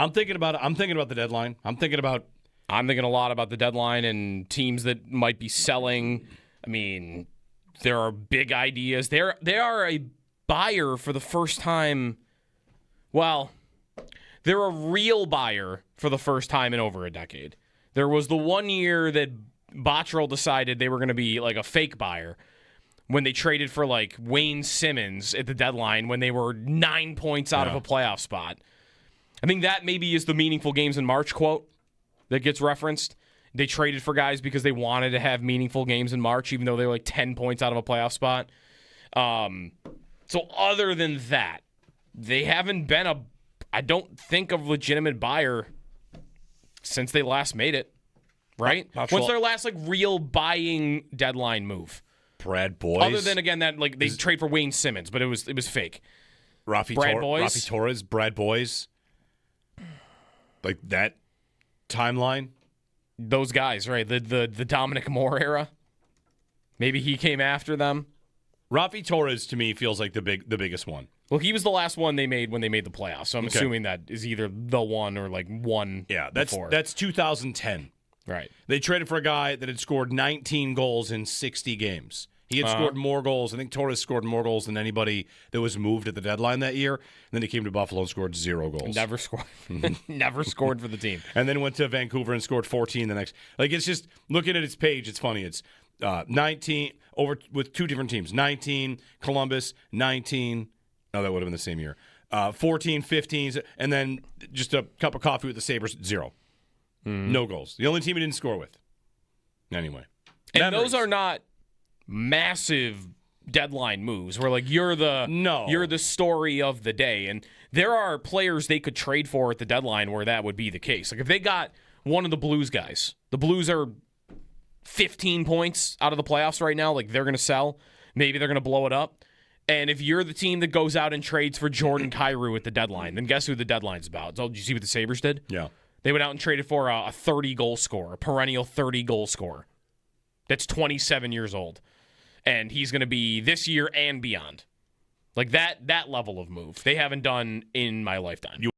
I'm thinking about the deadline. I'm thinking a lot about the deadline and teams that might be selling. I mean, there are big ideas. They are a buyer for the first time. Well, they're a real buyer for the first time in over a decade. There was the 1 year that Bottrell decided they were going to be like a fake buyer when they traded for like Wayne Simmons at the deadline when they were 9 points out of a playoff spot. I think that maybe is the meaningful games in March quote that gets referenced. They traded for guys because they wanted to have meaningful games in March, even though they were like 10 points out of a playoff spot. So other than that, they haven't been I don't think, a legitimate buyer since they last made it, right? What's their last like real buying deadline move? Brad Boyes. Other than, again, that like they trade for Wayne Simmons, but it was fake. Rafi Torres, Brad Boyes. Like that timeline. Those guys, right? The Dominic Moore era. Maybe he came after them. Rafi Torres to me feels like the biggest one. Well, he was the last one they made when they made the playoffs, so I'm assuming that is either the one or like one. Yeah, before. that's 2010. Right. They traded for a guy that had scored 19 goals in 60 games. He had scored more goals. I think Torres scored more goals than anybody that was moved at the deadline that year. And then he came to Buffalo and scored 0 goals. Never scored. Never scored for the team. And then went to Vancouver and scored 14 the next. Like, it's just, looking at its page, it's funny. It's 19 over with two different teams. 19, Columbus, 19. No, that would have been the same year. 14, 15, and then just a cup of coffee with the Sabres, 0. No goals. The only team he didn't score with. Anyway. And those are not massive deadline moves where like you're the story of the day. And there are players they could trade for at the deadline where that would be the case. Like if they got one of the Blues guys, the Blues are 15 points out of the playoffs right now. Like they're going to sell. Maybe they're going to blow it up. And if you're the team that goes out and trades for Jordan Kyrou at the deadline, then guess who the deadline's about? So, did you see what the Sabres did? Yeah. They went out and traded for a 30-goal scorer, a perennial 30-goal scorer. That's 27 years old. And he's going to be this year and beyond. Like that level of move they haven't done in my lifetime.